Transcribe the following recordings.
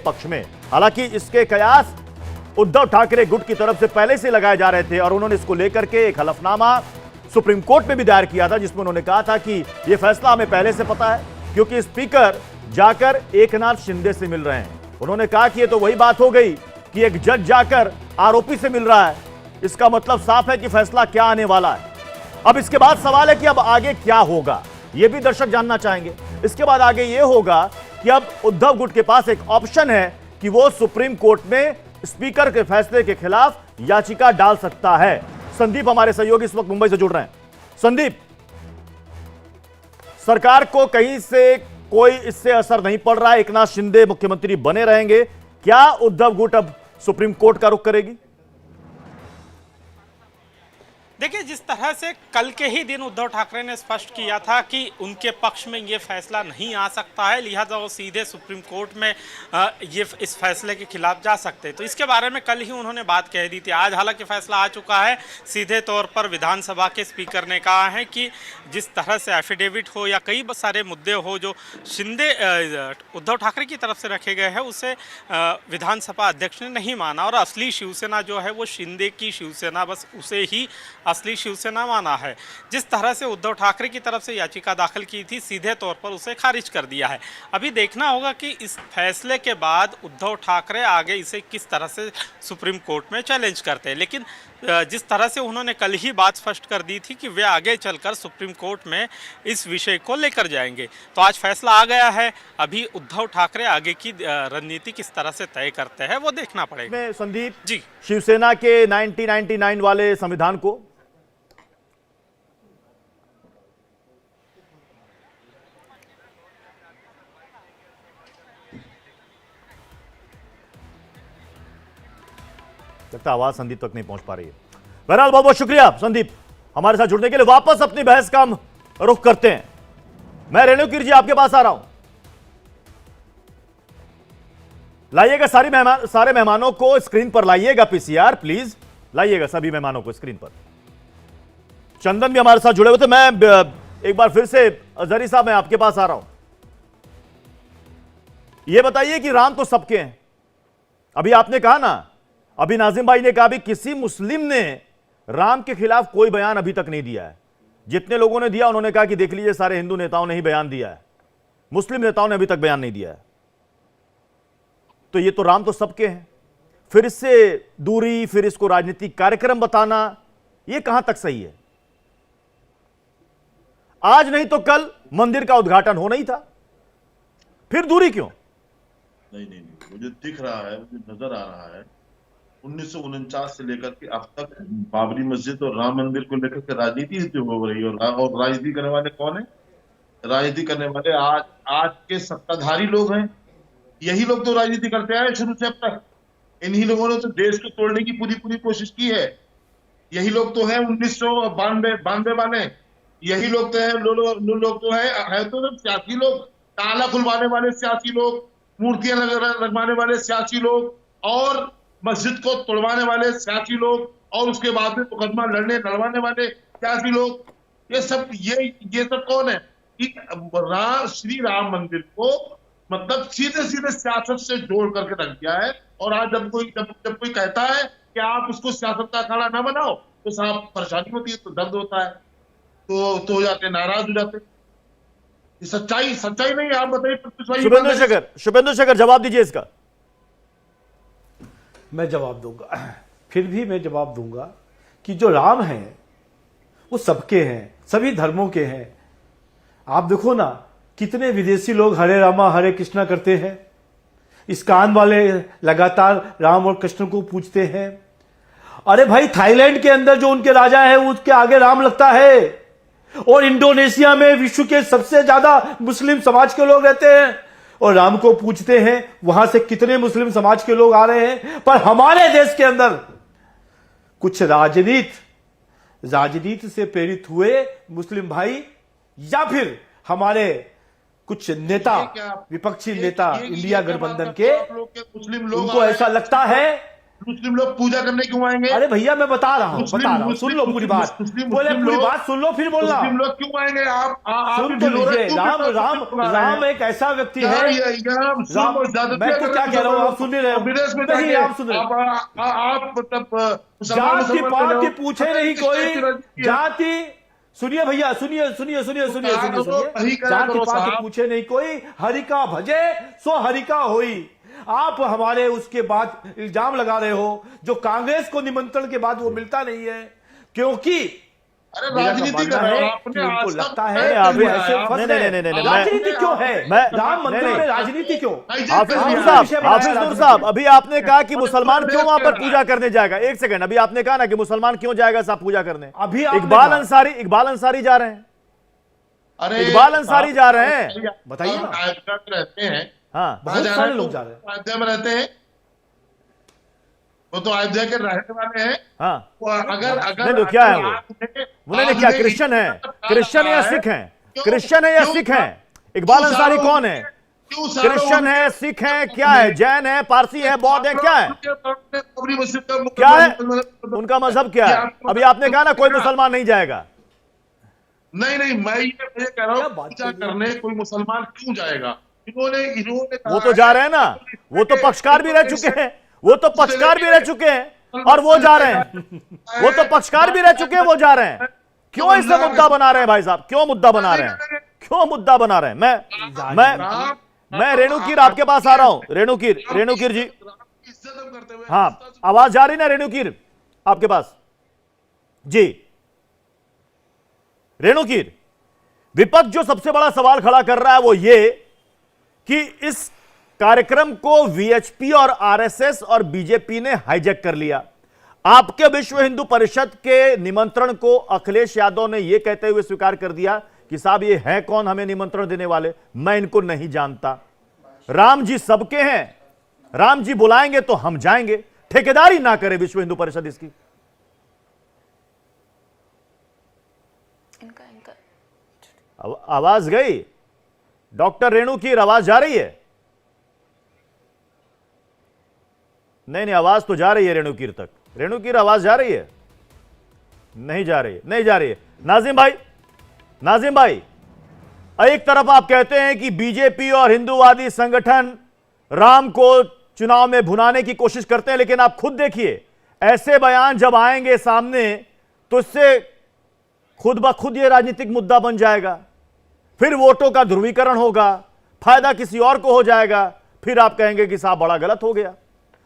पक्ष में। हालांकि इसके कयास उद्धव ठाकरे गुट की तरफ से पहले से लगाए जा रहे थे और उन्होंने इसको लेकर के एक हलफनामा सुप्रीम कोर्ट में भी दायर किया था, जिसमें उन्होंने कहा था कि यह फैसला हमें पहले से पता है, क्योंकि स्पीकर जाकर एकनाथ शिंदे से मिल रहे हैं। उन्होंने कहा कि यह तो वही बात हो गई कि एक जज जाकर आरोपी से मिल रहा है, इसका मतलब साफ है कि फैसला क्या आने वाला है। अब इसके बाद सवाल है कि अब आगे क्या होगा, यह भी दर्शक जानना चाहेंगे। इसके बाद आगे यह होगा कि अब उद्धव गुट के पास एक ऑप्शन है कि वो सुप्रीम कोर्ट में स्पीकर के फैसले के खिलाफ याचिका डाल सकता है। संदीप हमारे सहयोगी इस वक्त मुंबई से जुड़ रहे हैं। संदीप, सरकार को कहीं से कोई इससे असर नहीं पड़ रहा है, एकनाथ शिंदे मुख्यमंत्री बने रहेंगे, क्या उद्धव गुट अब सुप्रीम कोर्ट का रुख करेगी? देखिए, जिस तरह से कल के ही दिन उद्धव ठाकरे ने स्पष्ट किया था कि उनके पक्ष में ये फैसला नहीं आ सकता है, लिहाजा वो सीधे सुप्रीम कोर्ट में इस फैसले के खिलाफ जा सकते, तो इसके बारे में कल ही उन्होंने बात कह दी थी। आज हालांकि फैसला आ चुका है। सीधे तौर पर विधानसभा के स्पीकर ने कहा है कि जिस तरह से एफिडेविट हो या कई सारे मुद्दे हो जो शिंदे उद्धव ठाकरे की तरफ से रखे गए हैं, उसे विधानसभा अध्यक्ष ने नहीं माना और असली शिवसेना जो है वो शिंदे की शिवसेना, बस उसे ही असली शिवसेना माना है। जिस तरह से उद्धव ठाकरे की तरफ से याचिका दाखिल की थी, सीधे तौर पर उसे खारिज कर दिया है। अभी देखना होगा कि इस फैसले के बाद उद्धव ठाकरे आगे इसे किस तरह से सुप्रीम कोर्ट में चैलेंज करते हैं। लेकिन जिस तरह से उन्होंने कल ही बात स्पष्ट कर दी थी कि वे आगे चलकर सुप्रीम कोर्ट में इस विषय को लेकर जाएंगे, तो आज फैसला आ गया है। अभी उद्धव ठाकरे आगे की रणनीति किस तरह से तय करते हैं वो देखना पड़ेगा। संदीप जी, शिवसेना के 1999 वाले संविधान को लगता आवाज संदीप तक नहीं पहुंच पा रही है। बहरहाल बहुत बहुत शुक्रिया संदीप हमारे साथ जुड़ने के लिए। वापस अपनी बहस का हम रुख करते हैं। मैं रेणुकीर जी आपके पास आ रहा हूं। लाइएगा सारे मेहमानों को स्क्रीन पर लाइएगा, पीसीआर प्लीज लाइएगा सभी मेहमानों को स्क्रीन पर। चंदन भी हमारे साथ जुड़े हुए थे। मैं एक बार फिर से अजहरी साहब मैं आपके पास आ रहा हूं। यह बताइए कि राम तो सबके हैं। अभी आपने कहा ना, अभी नाजिम भाई ने कहा भी किसी मुस्लिम ने राम के खिलाफ कोई बयान अभी तक नहीं दिया है। जितने लोगों ने दिया उन्होंने कहा कि देख लीजिए सारे हिंदू नेताओं ने ही बयान दिया है, मुस्लिम नेताओं ने अभी तक बयान नहीं दिया है। तो ये तो राम तो सबके हैं, फिर इससे दूरी, फिर इसको राजनीतिक कार्यक्रम बताना, ये कहां तक सही है? आज नहीं तो कल मंदिर का उद्घाटन होना ही था, फिर दूरी क्यों? नहीं, मुझे दिख रहा है, मुझे नजर आ रहा है 1949 से लेकर के अब तक बाबरी मस्जिद और राम मंदिर को लेकर के राजनीति जो हो रही है, और राजनीति करने वाले कौन है? राजनीति करने वाले आज के सत्ताधारी लोग हैं। यही लोग तो राजनीति करते आए शुरू से अब तक। इन्हीं लोगों ने तो देश को तोड़ने की पूरी कोशिश की है। यही लोग तो है 1992 वाले, यही लोग तो है लोग तो है तो सियासी लोग, ताला खुलवाने वाले सियासी लोग, मूर्तियां लगवाने वाले सियासी लोग, और मस्जिद को तोड़वाने वाले सियासी लोग, और उसके बाद में मुकदमा लड़वाने वाले सियासी लोग। ये सब कौन है? कि श्री राम मंदिर को मतलब सीधे सियासत से जोड़ करके रख दिया है। और आज जब कोई कहता है कि आप उसको सियासत का अखाड़ा ना बनाओ, तो साहब परेशानी होती है, तो दर्द होता है, तो हो जाते, नाराज हो जाते। सच्चाई नहीं है। आप बताइए। शुभेंदु शेखर जवाब दीजिए इसका। मैं जवाब दूंगा, फिर भी मैं जवाब दूंगा कि जो राम हैं वो सबके हैं, सभी धर्मों के हैं। आप देखो ना, कितने विदेशी लोग हरे रामा हरे कृष्णा करते हैं। इस्कॉन वाले लगातार राम और कृष्ण को पूजते हैं। अरे भाई, थाईलैंड के अंदर जो उनके राजा है उसके आगे राम लगता है। और इंडोनेशिया में विश्व के सबसे ज्यादा मुस्लिम समाज के लोग रहते हैं और राम को पूजते हैं। वहां से कितने मुस्लिम समाज के लोग आ रहे हैं। पर हमारे देश के अंदर कुछ राजनीति से प्रेरित हुए मुस्लिम भाई, या फिर हमारे कुछ नेता, विपक्षी नेता इंडिया गठबंधन के, उनको ऐसा लगता है मुस्लिम लोग पूजा करने क्यों आएंगे? अरे भैया मैं बता रहा हूँ सुन लो पूरी बात, बोले पूरी बात सुन लो फिर बोलना। मुस्लिम लोग क्यों आएंगे? आप सुन तो लीजिए, राम एक ऐसा व्यक्ति है। मैं तो क्या कह रहा हूँ, आप सुन नहीं रहे हो। विदेश में नहीं, आप सुन रहे हो। आप मतलब जाति पाति पूछे नहीं कोई, जाति सुनिए भैया, सुनिए जाति पाति पूछे नहीं कोई, हरि का भजे सो हरि का होई। आप हमारे उसके बाद इल्जाम लगा रहे हो, जो कांग्रेस को निमंत्रण के बाद वो मिलता नहीं है, क्योंकि राजनीति कर रहे हो आपने। उनको लगता है नहीं, नहीं, राजनीति क्यों है? राम मंदिर में राजनीति क्यों? हाफिज नूर साहब, अभी आपने कहा कि मुसलमान क्यों वहां पर पूजा करने जाएगा। एक सेकंड, अभी आपने कहा ना कि मुसलमान क्यों जाएगा साहब पूजा करने। अभी इकबाल अंसारी जा रहे हैं। अरे इकबाल अंसारी जा रहे हैं, बताइए ना। अयोध्या में रहते हैं, हाँ बहुत सारे लोग जा रहे हैं। अयोध्या में रहते हैं, वो तो अयोध्या के रहने वाले हैं। हाँ, अगर तो क्या है उन्होंने क्या क्रिश्चियन है, क्रिश्चियन या सिख हैं, क्रिश्चियन है या सिख हैं? इकबाल अंसारी कौन है? क्रिश्चियन है, सिख है, क्या है, जैन है, पारसी है, बौद्ध है, क्या है, क्या है उनका मजहब क्या है? अभी आपने कहा ना कोई मुसलमान नहीं जाएगा। नहीं, मैं ये कह रहा हूँ पूजा करने कोई मुसलमान क्यों जाएगा? इन्होंने वो तो जा रहे हैं ना, वो तो पक्षकार भी रह चुके हैं, वो तो पक्षकार भी रह चुके हैं और वो जा रहे हैं, वो तो पक्षकार भी रह चुके हैं, वो जा रहे हैं। क्यों इसे मुद्दा बना रहे हैं भाई साहब, क्यों मुद्दा बना रहे हैं, क्यों मुद्दा बना रहे हैं? मैं रेणुकीर आपके पास आ रहा हूं। रेणुकीर जी, हाँ आवाज जा रही ना रेणुकीर आपके पास जी? रेणुकीर, विपक्ष जो सबसे बड़ा सवाल खड़ा कर रहा है वो ये कि इस कार्यक्रम को वीएचपी और आरएसएस और बीजेपी ने हाईजैक कर लिया। आपके विश्व हिंदू परिषद के निमंत्रण को अखिलेश यादव ने यह कहते हुए स्वीकार कर दिया कि साहब ये हैं कौन हमें निमंत्रण देने वाले, मैं इनको नहीं जानता। राम जी सबके हैं, राम जी बुलाएंगे तो हम जाएंगे। ठेकेदारी ना करे विश्व हिंदू परिषद इसकी। आवाज गई डॉक्टर रेणु की, आवाज जा रही है? नहीं, आवाज तो जा रही है रेणुकीर तक। रेणुकीर आवाज जा रही है? नहीं जा रही है। नाजिम भाई, एक तरफ आप कहते हैं कि बीजेपी और हिंदूवादी संगठन राम को चुनाव में भुनाने की कोशिश करते हैं, लेकिन आप खुद देखिए ऐसे बयान जब आएंगे सामने तो इससे खुद ब खुद ये राजनीतिक मुद्दा बन जाएगा, फिर वोटों का ध्रुवीकरण होगा, फायदा किसी और को हो जाएगा, फिर आप कहेंगे कि साहब बड़ा गलत हो गया।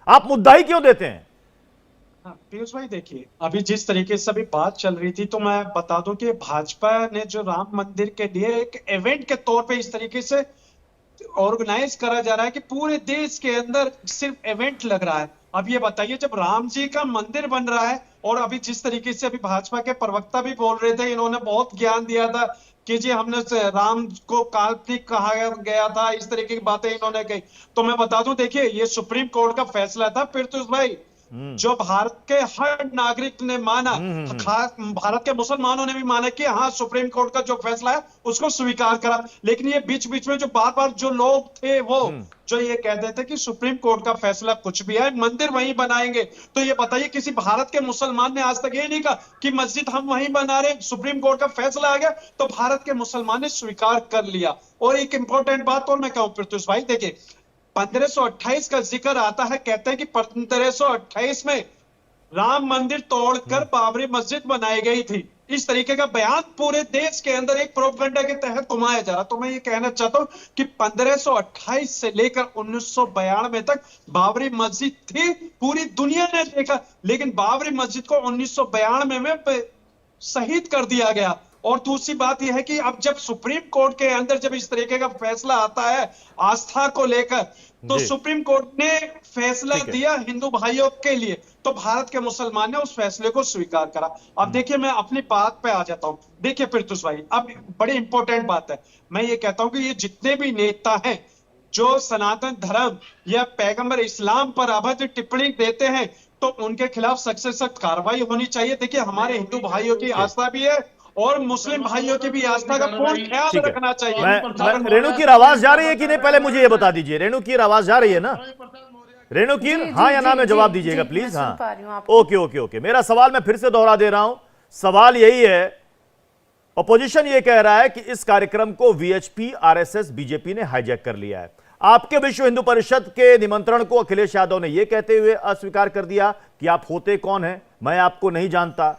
आप मुद्दा ही क्यों देते हैं? पीयूष भाई देखिए, अभी जिस तरीके से अभी बात चल रही थी, तो मैं बता दूं कि भाजपा ने जो राम मंदिर के लिए एक इवेंट के तौर पे इस तरीके से ऑर्गेनाइज करा जा रहा है कि पूरे देश के अंदर सिर्फ इवेंट लग रहा है। अब ये बताइए, जब राम जी का मंदिर बन रहा है, और अभी जिस तरीके से अभी भाजपा के प्रवक्ता भी बोल रहे थे, इन्होंने बहुत ज्ञान दिया था कि जी हमने राम को काल्पनिक कहा गया था, इस तरीके की बातें इन्होंने कही। तो मैं बता दूं, देखिए ये सुप्रीम कोर्ट का फैसला था पीयूष भाई, जो भारत के हर नागरिक ने माना, खास भारत के मुसलमानों ने भी माना कि हाँ सुप्रीम कोर्ट का जो फैसला है उसको स्वीकार करा। लेकिन ये बीच बीच में जो बार बार जो लोग थे वो जो ये कहते थे कि सुप्रीम कोर्ट का फैसला कुछ भी है, मंदिर वहीं बनाएंगे। तो ये बताइए, किसी भारत के मुसलमान ने आज तक ये नहीं कहा कि मस्जिद हम वहीं बना रहे, सुप्रीम कोर्ट का फैसला आ गया तो भारत के मुसलमान ने स्वीकार कर लिया। और एक इंपॉर्टेंट बात और मैं कहूं पृथ्वी भाई, देखिए 1528 का जिक्र आता है, कहते हैं कि 1528 में राम मंदिर तोड़कर बाबरी मस्जिद बनाई गई थी। इस तरीके का बयान पूरे देश के अंदर एक प्रोपेगेंडा के तहत घुमाया जा रहा। तो मैं ये कहना चाहता हूं कि 1528 से लेकर 1992 तक बाबरी मस्जिद थी, पूरी दुनिया ने देखा, लेकिन बाबरी मस्जिद को 1992 में शहीद कर दिया गया। और दूसरी बात यह है कि अब जब सुप्रीम कोर्ट के अंदर जब इस तरीके का फैसला आता है आस्था को लेकर, तो सुप्रीम कोर्ट ने फैसला दिया हिंदू भाइयों के लिए, तो भारत के मुसलमान ने उस फैसले को स्वीकार करा। अब देखिए, मैं अपनी बात पे आ जाता हूं। देखिए पृथ्वी भाई, अब बड़ी इंपॉर्टेंट बात है, मैं ये कहता हूं कि ये जितने भी नेता हैं जो सनातन धर्म या पैगंबर इस्लाम पर अभद्र टिप्पणी देते हैं, तो उनके खिलाफ सख्त से सख्त कार्रवाई होनी चाहिए। देखिए, हमारे हिंदू भाइयों की आस्था भी है और मुस्लिम भाइयों की भी आस्था का पूर्ण ख्याल रखना चाहिए। रेणु की आवाज जा रही है कि नहीं, पहले मुझे ये बता दीजिए। रेणु की आवाज जा रही है ना? रेणुकीर, जी, हाँ या जी, ना में जी, जवाब जी, दीजिएगा जी, प्लीज। मैं सुन हाँ, पा रही हूँ आपको। Okay okay okay. मेरा सवाल मैं फिर से दोहरा दे रहा हूं। सवाल यही है, अपोजिशन ये कह रहा है कि इस कार्यक्रम को वीएचपी, आरएसएस, बीजेपी ने हाईजैक कर लिया है। आपके विश्व हिंदू परिषद के निमंत्रण को अखिलेश यादव ने यह कहते हुए अस्वीकार कर दिया कि आप होते कौन हैं, मैं आपको नहीं जानता,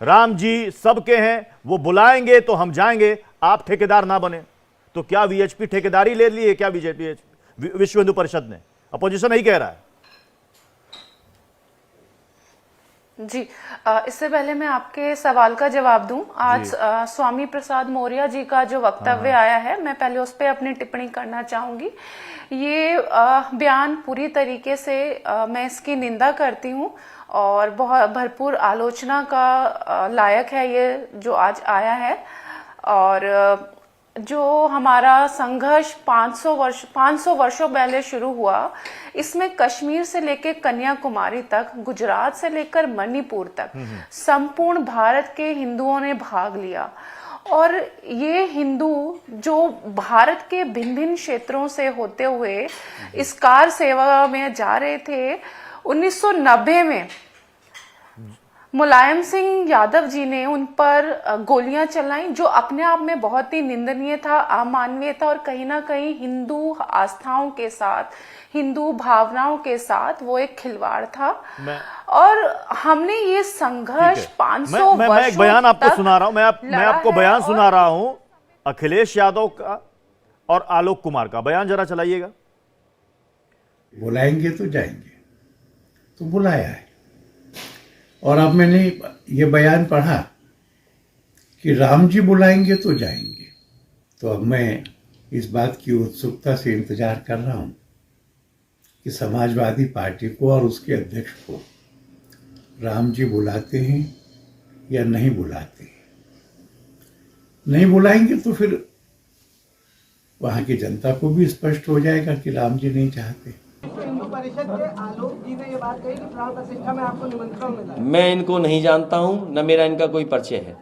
राम जी सबके हैं, वो बुलाएंगे तो हम जाएंगे, आप ठेकेदार ना बने। तो क्या वीएचपी ठेकेदारी ले ली है क्या बीजेपी, विश्व हिंदू परिषद ने? अपोजिशन यही कह रहा है। जी, इससे पहले मैं आपके सवाल का जवाब दूं। आज स्वामी प्रसाद मौर्य जी का जो वक्तव्य आया है, मैं पहले उस पर अपनी टिप्पणी करना चाहूंगी। ये बयान पूरी तरीके से मैं इसकी निंदा करती हूं और बहुत भरपूर आलोचना का लायक है ये जो आज आया है। और जो हमारा संघर्ष 500 वर्षों पहले शुरू हुआ, इसमें कश्मीर से लेकर कन्याकुमारी तक, गुजरात से लेकर मणिपुर तक संपूर्ण भारत के हिंदुओं ने भाग लिया। और ये हिंदू जो भारत के भिन्न भिन्न क्षेत्रों से होते हुए इस कार सेवा में जा रहे थे, 1990 में मुलायम सिंह यादव जी ने उन पर गोलियां चलाई, जो अपने आप में बहुत ही निंदनीय था, अमानवीय था और कहीं ना कहीं हिंदू आस्थाओं के साथ, हिंदू भावनाओं के साथ वो एक खिलवाड़ था। और हमने ये संघर्ष 500 मैं एक बयान आपको सुना रहा हूं। मैं आपको बयान सुना रहा हूं अखिलेश यादव का और आलोक कुमार का। बयान जरा चलाइएगा। बुलाएंगे तो जाएंगे, तो बुलाया है। और अब मैंने ये बयान पढ़ा कि राम जी बुलाएंगे तो जाएंगे। तो अब मैं इस बात की उत्सुकता से इंतजार कर रहा हूं कि समाजवादी पार्टी को और उसके अध्यक्ष को राम जी बुलाते हैं या नहीं बुलाते हैं। नहीं बुलाएंगे तो फिर वहां की जनता को भी स्पष्ट हो जाएगा कि राम जी नहीं चाहते। हिंदू परिषद के आलोक जी ने ये बात कही कि प्राण प्रतिष्ठा में आपको निमंत्रण मिला है। मैं इनको नहीं जानता हूं, न मेरा इनका कोई परिचय है।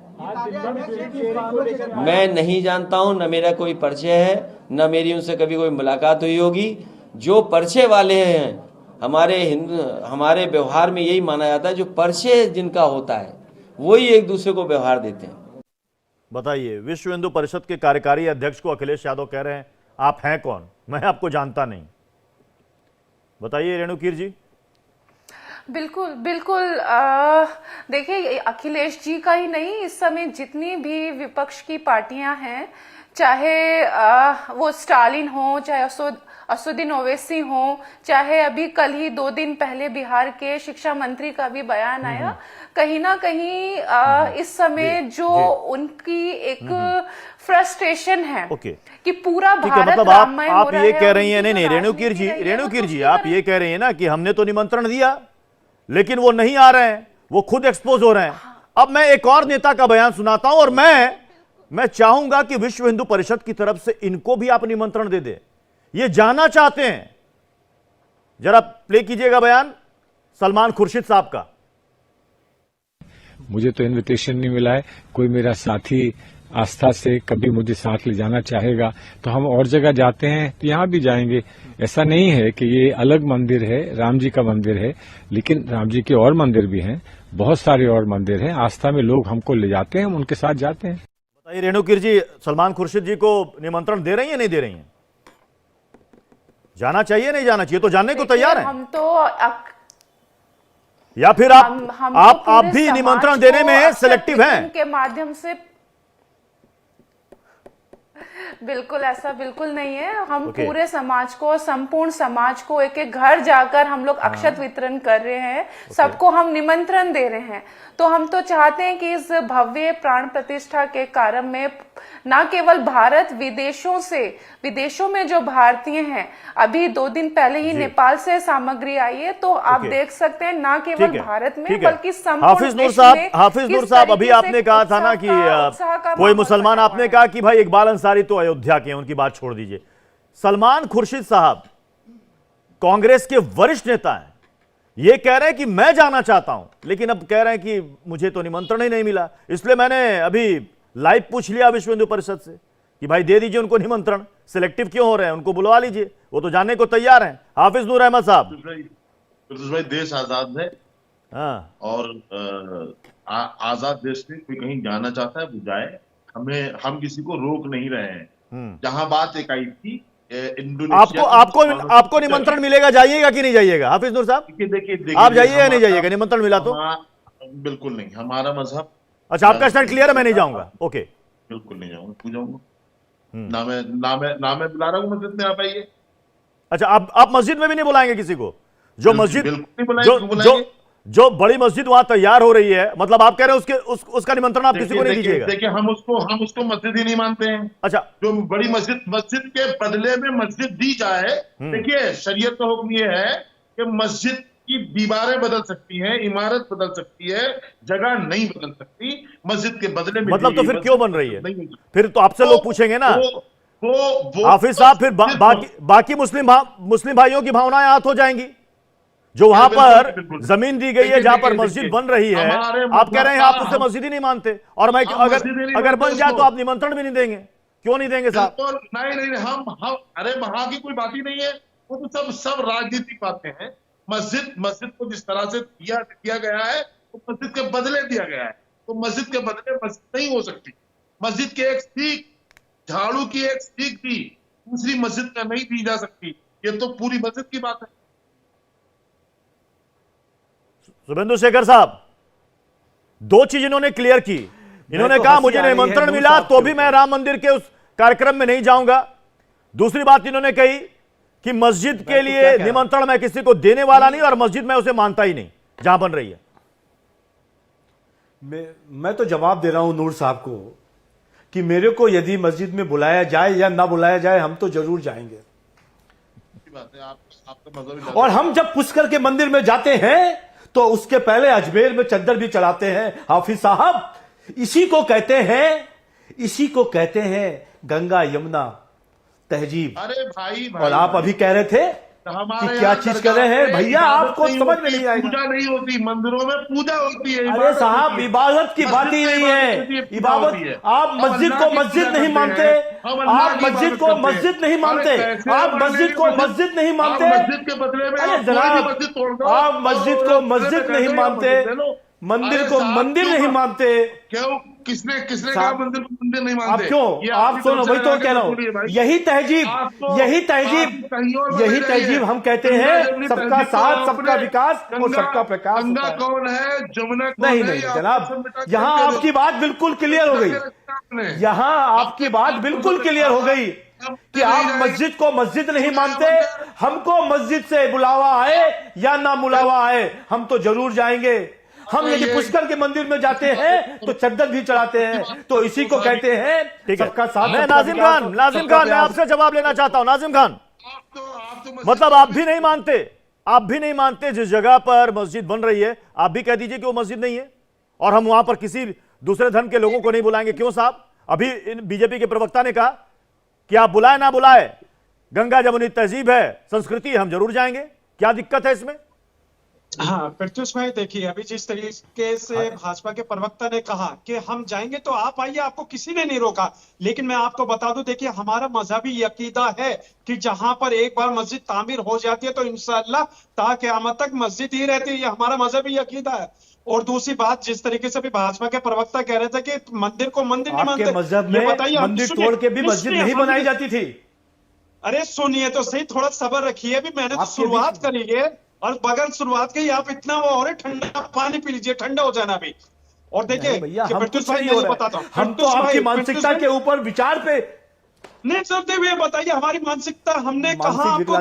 मैं नहीं जानता हूं, न मेरा कोई परिचय है, न मेरी उनसे कभी कोई मुलाकात हुई होगी। जो परिचय वाले हैं, हमारे व्यवहार में यही माना जाता है, जो परिचय जिनका होता है वही एक दूसरे को व्यवहार देते हैं। बताइए, विश्व हिंदू परिषद के कार्यकारी अध्यक्ष को अखिलेश यादव कह रहे हैं आप हैं कौन, मैं आपको जानता नहीं। बताइए रेणुकीर जी। बिल्कुल बिल्कुल। देखिए, अखिलेश जी का ही नहीं, इस समय जितनी भी विपक्ष की पार्टियां हैं, चाहे वो स्टालिन हो, चाहे असुद्दीन ओवैसी हो, चाहे अभी कल ही 2 दिन पहले बिहार के शिक्षा मंत्री का भी बयान आया, कहीं ना कहीं इस समय जो उनकी एक फ्रस्ट्रेशन है कि पूरा भारत मतलब राममय हो आप रहा ये है। कह रही हैं, नहीं रेणुकीर जी आप ये कह रही हैं ना कि हमने तो निमंत्रण दिया लेकिन वो नहीं आ रहे हैं, वो खुद एक्सपोज हो रहे हैं। अब मैं एक और नेता का बयान सुनाता हूं और मैं चाहूंगा कि विश्व हिंदू परिषद की तरफ से इनको भी आप निमंत्रण दे दे, ये जाना चाहते हैं। जरा प्ले कीजिएगा बयान सलमान खुर्शीद साहब का। मुझे तो इनविटेशन नहीं मिला है, कोई मेरा साथी आस्था से कभी मुझे साथ ले जाना चाहेगा तो हम और जगह जाते हैं तो यहां भी जाएंगे। ऐसा नहीं है कि ये अलग मंदिर है, राम जी का मंदिर है, लेकिन राम जी के और मंदिर भी हैं, बहुत सारे और मंदिर हैं। आस्था में लोग हमको ले जाते हैं, हम उनके साथ जाते हैं। बताइए रेणुकीर जी, सलमान खुर्शीद जी को निमंत्रण दे रही है नहीं दे रही है? जाना चाहिए नहीं जाना चाहिए? तो जानने को तैयार है हम तो या फिर आप भी निमंत्रण देने में सिलेक्टिव हैं? के माध्यम से बिल्कुल ऐसा बिल्कुल नहीं है। हम पूरे समाज को, संपूर्ण समाज को एक एक घर जाकर हम लोग अक्षत वितरण कर रहे हैं, सबको हम निमंत्रण दे रहे हैं। तो हम तो चाहते हैं कि इस भव्य प्राण प्रतिष्ठा के कार्यक्रम में न केवल भारत, विदेशों में जो भारतीय हैं, अभी 2 दिन पहले ही नेपाल से सामग्री आई है, तो आप देख सकते हैं न केवल भारत में बल्कि संपूर्ण हाफिज नूर साहब अभी आपने कहा था ना कि कोई मुसलमान, आपने कहा कि भाई इकबाल अंसारी तो अयोध्या के हैं, उनकी बात छोड़ दीजिए। सलमान खुर्शीद साहब कांग्रेस के वरिष्ठ नेता हैं, ये कह रहे हैं कि मैं जाना चाहता हूं, लेकिन अब कह रहे हैं कि मुझे तो निमंत्रण ही नहीं मिला। इसलिए मैंने अभी लाइव पूछ लिया विश्व हिंदू परिषद से कि भाई दे दीजिए उनको निमंत्रण, सिलेक्टिव क्यों हो रहे हैं, उनको बुलवा लीजिए, वो तो जानने को तैयार हैं। हाफिज नूर अहमद साहब। प्रत्युष भाई देश आजाद है, हाँ, और आजाद देश में कोई कहीं जाना चाहता है वो जाए, हम किसी को रोक नहीं रहे हैं। जहां बात एक आई थी इंडोनेशिया, आपको निमंत्रण मिलेगा, जाइएगा कि नहीं जाइएगा हाफिज नूर साहब? देखिए आप जाइएगा नहीं जाइएगा, निमंत्रण मिला तो? बिल्कुल नहीं, हमारा मजहब। अच्छा, आपका स्टैंड क्लियर है, मैं नहीं जाऊंगा। ओके, बिल्कुल नहीं जाऊंगा, क्यों जाऊंगा? ना मैं बुला रहा हूँ मस्जिद में, आप आइए। अच्छा, आप मस्जिद में भी नहीं बुलाएंगे किसी को? जो मस्जिद, बिल्कुल नहीं बुलाएंगे। जो बड़ी मस्जिद वहां तैयार हो रही है, मतलब आप कह रहे हैं उसका निमंत्रण आप किसी को नहीं दीजिएगा? देखिए हम उसको मस्जिद ही नहीं मानते हैं। अच्छा, जो बड़ी मस्जिद के बदले में मस्जिद दी जाए, देखिए शरीयत का हुक्म ये है कि मस्जिद की दीवारें बदल सकती हैं, इमारत बदल सकती है, जगह नहीं बदल सकती, मस्जिद के बदले में। मतलब तो फिर क्यों बन रही है? फिर तो आपसे लोग पूछेंगे ना वो हाफिज साहब, फिर बाकी मुस्लिम भाइयों की भावनाएं आहत हो जाएंगी। जो वहां पर जमीन दी गई है, जहां पर मस्जिद बन रही है, आप कह रहे हैं आप उससे मस्जिद ही नहीं मानते, और मैं अगर बन जाए तो आप निमंत्रण भी नहीं देंगे? क्यों नहीं देंगे साहब? नहीं, हम अरे वहां की कोई बात ही नहीं है, वो तो सब राजनीतिक बातें हैं। मस्जिद को जिस तरह से दिया गया है, वो मस्जिद के बदले दिया गया है, तो मस्जिद के बदले मस्जिद नहीं हो सकती। मस्जिद के एक सीख, झाड़ू की एक सीख भी दूसरी मस्जिद का नहीं दी जा सकती, ये तो पूरी मस्जिद की बात है। शुभेंदु शेखर साहब, दो चीज इन्होंने क्लियर की। इन्होंने कहा मुझे निमंत्रण मिला तो भी मैं राम मंदिर के उस कार्यक्रम में नहीं जाऊंगा। दूसरी बात इन्होंने कही कि मस्जिद के लिए निमंत्रण मैं किसी को देने वाला नहीं, और मस्जिद मैं उसे मानता ही नहीं जहां बन रही है। मैं तो जवाब दे रहा हूं नूर साहब को कि मेरे को यदि मस्जिद में बुलाया जाए या ना बुलाया जाए, हम तो जरूर जाएंगे। और हम जब पुष्कर के मंदिर में जाते हैं तो उसके पहले अजमेर में चद्दर भी चढ़ाते हैं हाफिज साहब। इसी को कहते हैं गंगा यमुना तहजीब। अरे भाई और आप अभी कह रहे थे कि क्या चीज कर रहे हैं भैया, आपको समझ में नहीं आएगा। पूजा नहीं होती, मंदिरों में पूजा होती है। अरे साहब, इबादत की बात ही नहीं है। इबादत, आप मस्जिद को मस्जिद नहीं मानते, आप मस्जिद को मस्जिद नहीं मानते, आप मस्जिद को मस्जिद नहीं मानते। मस्जिद के बदले में अरे जनाब, आप मस्जिद को मस्जिद नहीं मानते, मंदिर को मंदिर नहीं मानते। क्यों? किसने कहा मंदिर को मंदिर नहीं मानते? आप क्यों? आप सुनो, वही तो कह रहा हूं, यही तहजीब हम कहते हैं, सबका साथ, सबका विकास और सबका प्रकाश। गंगा कौन है, जमुना कौन नहीं है? नहीं जनाब, यहां आपकी बात बिल्कुल क्लियर हो गई। यहां आपकी बात बिल्कुल क्लियर हो गई कि आप मस्जिद को मस्जिद नहीं मानते। हमको मस्जिद से बुलावा आए या ना बुलावा आए, हम तो जरूर जाएंगे। हम यदि पुष्कर के मंदिर में जाते हैं तो चद्दर भी चढ़ाते हैं, तो इसी को कहते हैं सबका साथ। मैं नाजिम खान मैं आपसे जवाब लेना चाहता हूं। नाजिम खान, मतलब आप भी नहीं मानते जिस जगह पर मस्जिद बन रही है, आप भी कह दीजिए कि वो मस्जिद नहीं है, और हम वहां पर किसी दूसरे धर्म के लोगों को नहीं बुलाएंगे। क्यों साहब? अभी बीजेपी के प्रवक्ता ने कहा कि आप बुलाए ना बुलाए, गंगा जमुनी तहजीब है, संस्कृति है, हम जरूर जाएंगे। क्या दिक्कत है इसमें? हाँ प्रत्युष भाई, देखिए अभी जिस तरीके से भाजपा के प्रवक्ता ने कहा कि हम जाएंगे तो आप आइए, आपको किसी ने नहीं रोका। लेकिन मैं आपको बता दूं, देखिए हमारा मजहबी अकीदा है कि जहां पर एक बार मस्जिद तामीर हो जाती है तो इंशाअल्लाह ता क़यामत तक मस्जिद ही रहती है। ये हमारा मजहबी अकीदा है। और दूसरी बात, जिस तरीके से भी भाजपा के प्रवक्ता कह रहे थे कि मंदिर को मंदिर नहीं मानते, मजहब में मंदिर तोड़ के भी मस्जिद नहीं बनाई जाती थी। अरे सुनिए तो सही, थोड़ा सब्र रखिए। अभी मैंने तो शुरुआत करी है, और बगल शुरुआत की आप इतना वो हो रहे, ठंडा पानी पी लीजिए, ठंडा हो जाना अभी। और देखिए बताता हूँ, हम तो आपकी मानसिकता के ऊपर विचार पे नहीं चलते हुए बताइए हमारी मानसिकता। हमने कहा आपको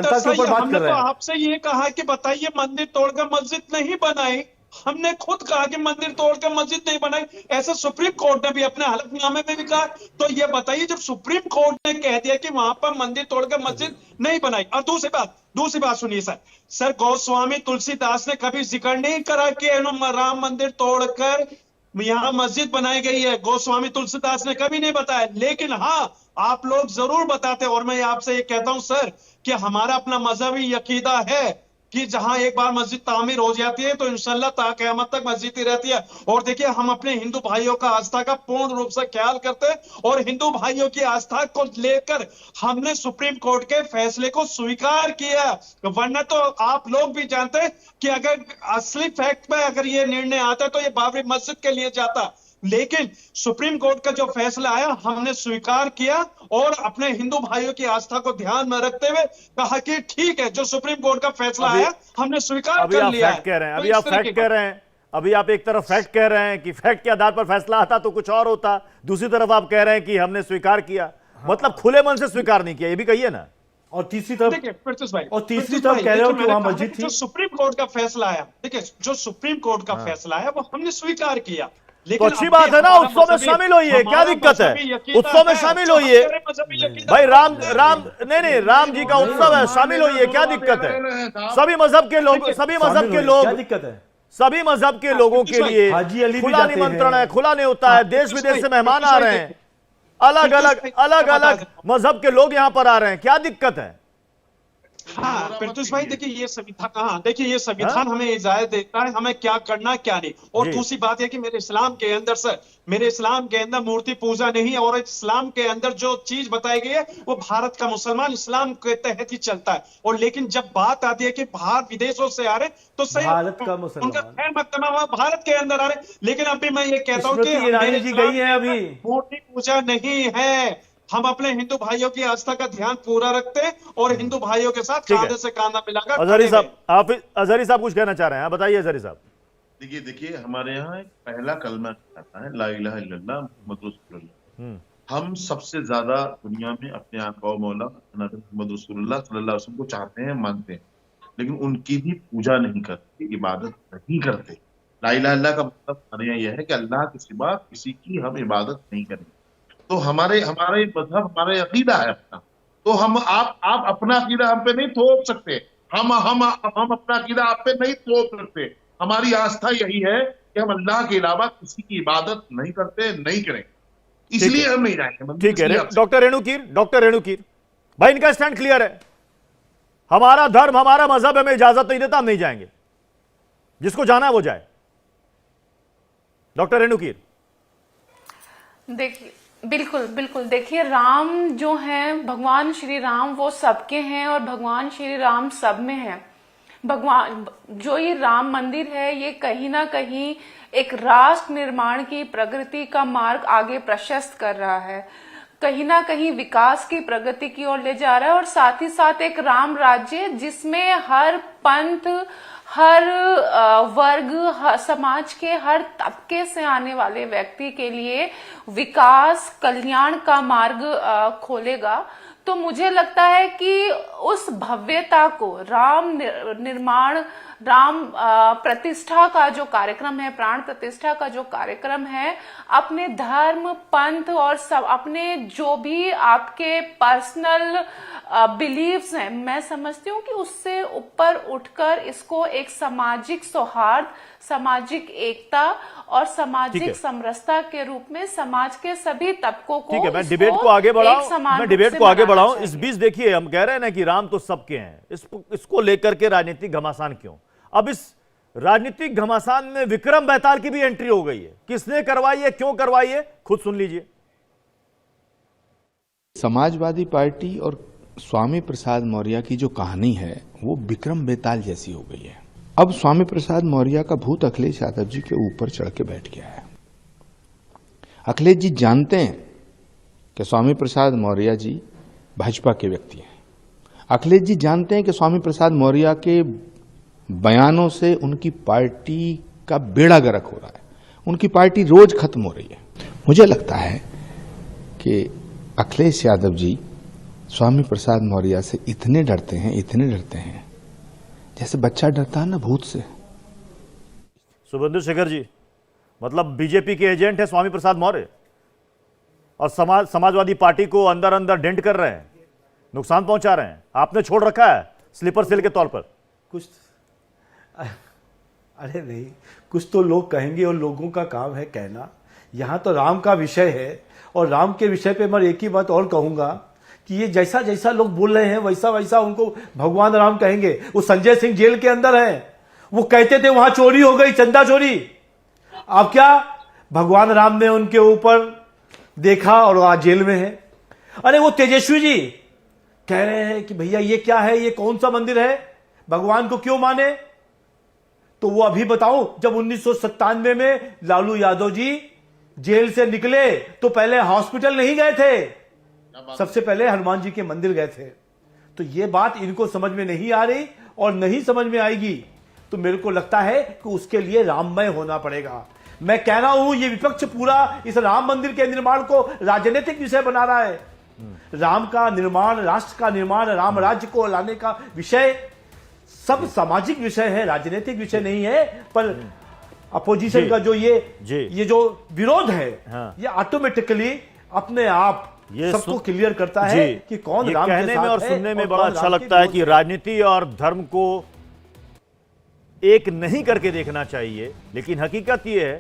हमने तो आपसे ये कहा कि बताइए मंदिर तोड़कर मस्जिद नहीं बनाई। हमने खुद कहा कि मंदिर तोड़कर मस्जिद नहीं बनाई, ऐसा सुप्रीम कोर्ट ने भी अपने हलफनामे में भी कहा। तो ये बताइए, जब सुप्रीम कोर्ट ने कह दिया कि वहां पर मंदिर तोड़कर मस्जिद नहीं बनाई। और दूसरी बात सुनिए सर, गोस्वामी तुलसीदास ने कभी जिक्र नहीं करा कि राम मंदिर तोड़कर यहाँ मस्जिद बनाई गई है। गोस्वामी तुलसीदास ने कभी नहीं बताया। लेकिन हाँ, आप लोग जरूर बताते। और मैं आपसे ये कहता हूं सर कि हमारा अपना मजहबी अकीदा है कि जहां एक बार मस्जिद तामीर हो जाती है तो इंशाल्लाह ता क़यामत तक मस्जिद ही रहती है। और देखिए, हम अपने हिंदू भाइयों का आस्था का पूर्ण रूप से ख्याल करते हैं और हिंदू भाइयों की आस्था को लेकर हमने सुप्रीम कोर्ट के फैसले को स्वीकार किया। वरना तो आप लोग भी जानते हैं कि अगर असली फैक्ट में अगर ये निर्णय आता तो ये बाबरी मस्जिद के लिए जाता, लेकिन सुप्रीम कोर्ट का जो फैसला आया हमने स्वीकार किया और अपने हिंदू भाइयों की आस्था को ध्यान में रखते हुए कहा कि ठीक है, जो सुप्रीम कोर्ट का फैसला आया हमने स्वीकार कर लिया है। कह रहे हैं तो अभी इस आप तरह फैक्ट की कह रहे हैं अभी आप एक तरफ फैक्ट कह रहे हैं कि फैक्ट के आधार पर फैसला आता तो कुछ और होता, दूसरी तरफ आप कह रहे हैं कि हमने स्वीकार किया, मतलब खुले मन से स्वीकार नहीं किया, ये भी कहिए ना। और तीसरी तरफ देखिए प्रत्युष भाई, और तीसरी तरफ कह रहे हो कि वहां मस्जिद थी। जो सुप्रीम कोर्ट का फैसला आया, देखिए जो सुप्रीम कोर्ट का फैसला आया वो हमने स्वीकार किया। तो अच्छी बात है ना, उत्सव में शामिल होइए, क्या दिक्कत है, उत्सव में शामिल होइए भाई। राम राम जी का उत्सव है, शामिल होइए, क्या दिक्कत है। सभी मजहब के लोग क्या दिक्कत है? सभी मजहब के लोगों के लिए हाजी अली भी खुला जाते निमंत्रण हैं। है, खुला नहीं होता है, देश विदेश से मेहमान आ रहे हैं, अलग अलग मजहब के लोग यहां पर आ रहे हैं, क्या दिक्कत है। हाँ प्रत्युष भाई, देखिए ये संविधान, देखिए ये संविधान हमें इजाजत देता है हमें क्या करना क्या नहीं। और दूसरी बात है कि मेरे इस्लाम के अंदर मूर्ति पूजा नहीं है, और इस्लाम के अंदर जो चीज बताई गई है वो भारत का मुसलमान इस्लाम के तहत ही चलता है। और लेकिन जब बात आती है कि बाहर विदेशों से आ रहे तो सही, भारत का मुसलमान उनका खैर मकदमा हुआ भारत के अंदर आ रहे, लेकिन अभी मैं ये कहता हूँ कि ईरानी जी गई है अभी, मूर्ति पूजा नहीं है। हम अपने हिंदू भाइयों की आस्था का ध्यान पूरा रखते हैं और हिंदू भाइयों के साथ कांधे से कांधा मिलाकर। अजहरी साहब, आप अजहरी साहब कुछ कहना चाह रहे हैं, बताइए अजहरी साहब। देखिए हमारे यहाँ एक पहला कलमा आता है, ला इलाहा इल्लल्लाह मुहम्मद रसूलुल्लाह। हम सबसे ज्यादा दुनिया में अपने आका मौला मुहम्मद रसूलुल्लाह सल्लल्लाहु अलैहि वसल्लम को चाहते हैं, मानते हैं, लेकिन उनकी भी पूजा नहीं करते, इबादत नहीं करते। ला इलाहा इल्लल्लाह का मतलब हमारे यहाँ यह है कि अल्लाह के सिवा किसी की हम इबादत नहीं करेंगे। तो हमारे मजहब, हमारे अकीदा है अपना, तो हम आप अपना अकीदा हम पे नहीं थोप सकते, हम अपना अकीदा आप पे नहीं थोप सकते। हमारी आस्था यही है कि हम अल्लाह के अलावा किसी की इबादत नहीं करते, नहीं करेंगे, इसलिए हम नहीं जाएंगे। ठीक है डॉक्टर रेणुकीर भाई, इनका स्टैंड क्लियर है, हमारा धर्म हमारा मजहब हमें इजाजत नहीं देता, हम नहीं जाएंगे, जिसको जाना है वो जाए। डॉक्टर रेणुकीर, देखिए बिल्कुल बिल्कुल, देखिए राम जो हैं, भगवान श्री राम वो सबके हैं और भगवान श्री राम सब में हैं। भगवान जो ये राम मंदिर है ये कहीं ना कहीं एक राष्ट्र निर्माण की प्रगति का मार्ग आगे प्रशस्त कर रहा है, कहीं ना कहीं विकास की प्रगति की ओर ले जा रहा है, और साथ ही साथ एक राम राज्य जिसमें हर पंथ, हर वर्ग, समाज के हर तबके से आने वाले व्यक्ति के लिए विकास, कल्याण का मार्ग खोलेगा। तो मुझे लगता है कि उस भव्यता को राम प्रतिष्ठा का जो कार्यक्रम है, प्राण प्रतिष्ठा का जो कार्यक्रम है, अपने धर्म, पंथ और सब अपने जो भी आपके पर्सनल बिलीव्स हैं, मैं समझती हूँ कि उससे ऊपर उठकर इसको एक सामाजिक सौहार्द, सामाजिक एकता और सामाजिक समरसता के रूप में समाज के सभी तबकों को, ठीक है, मैं डिबेट को आगे बढ़ाऊं। इस बीच देखिए, हम कह रहे हैं ना कि राम तो सबके हैं, इसको लेकर के राजनीतिक घमासान क्यों? अब इस राजनीतिक घमासान में विक्रम बेताल की भी एंट्री हो गई है। किसने करवाई है, क्यों करवाई है, खुद सुन लीजिए। समाजवादी पार्टी और स्वामी प्रसाद मौर्य की जो कहानी है वो विक्रम बेताल जैसी हो गई है। अब स्वामी प्रसाद मौर्य का भूत अखिलेश यादव जी के ऊपर चढ़ के बैठ गया है। अखिलेश जी जानते हैं कि स्वामी प्रसाद मौर्य जी भाजपा के व्यक्ति हैं। अखिलेश जी जानते हैं कि स्वामी प्रसाद मौर्य के बयानों से उनकी पार्टी का बेड़ा गर्क हो रहा है, उनकी पार्टी रोज खत्म हो रही है। मुझे लगता है कि अखिलेश यादव जी स्वामी प्रसाद मौर्य से इतने डरते हैं जैसे बच्चा डरता है ना भूत से। शुभेंदु शेखर जी, मतलब बीजेपी के एजेंट है स्वामी प्रसाद मौर्य और समाजवादी पार्टी को अंदर अंदर डेंट कर रहे हैं, नुकसान पहुंचा रहे हैं। आपने छोड़ रखा है स्लीपर सेल के तौर पर कुछ। अरे नहीं, कुछ तो लोग कहेंगे और लोगों का काम है कहना। यहां तो राम का विषय है और राम के विषय पे मैं एक ही बात और कहूंगा कि ये जैसा जैसा लोग बोल रहे हैं वैसा वैसा उनको भगवान राम कहेंगे। वो संजय सिंह जेल के अंदर है, वो कहते थे वहां चोरी हो गई, चंदा चोरी। अब क्या भगवान राम ने उनके ऊपर देखा और आज जेल में है। अरे वो तेजस्वी जी कह रहे हैं कि भैया ये क्या है, ये कौन सा मंदिर है, भगवान को क्यों माने? तो वो अभी बताऊं, जब 1997 में लालू यादव जी जेल से निकले तो पहले हॉस्पिटल नहीं गए थे, सबसे पहले हनुमान जी के मंदिर गए थे। तो ये बात इनको समझ में नहीं आ रही और नहीं समझ में आएगी तो मेरे को लगता है कि उसके लिए राममय होना पड़ेगा। मैं कह रहा हूं ये विपक्ष पूरा इस राम मंदिर के निर्माण को राजनीतिक विषय बना रहा है। राम का निर्माण, राष्ट्र का निर्माण, राम राज्य को लाने का विषय सब सामाजिक विषय है, राजनीतिक विषय नहीं है। पर अपोजिशन का जो ये जो विरोध है, ये ऑटोमेटिकली अपने आप ये सबको क्लियर करता है कि कौन ये राम के कहने साथ में और है सुनने में और बड़ा कौन अच्छा राम के लगता है विरोध कि राजनीति और धर्म को एक नहीं करके देखना चाहिए, लेकिन हकीकत ये है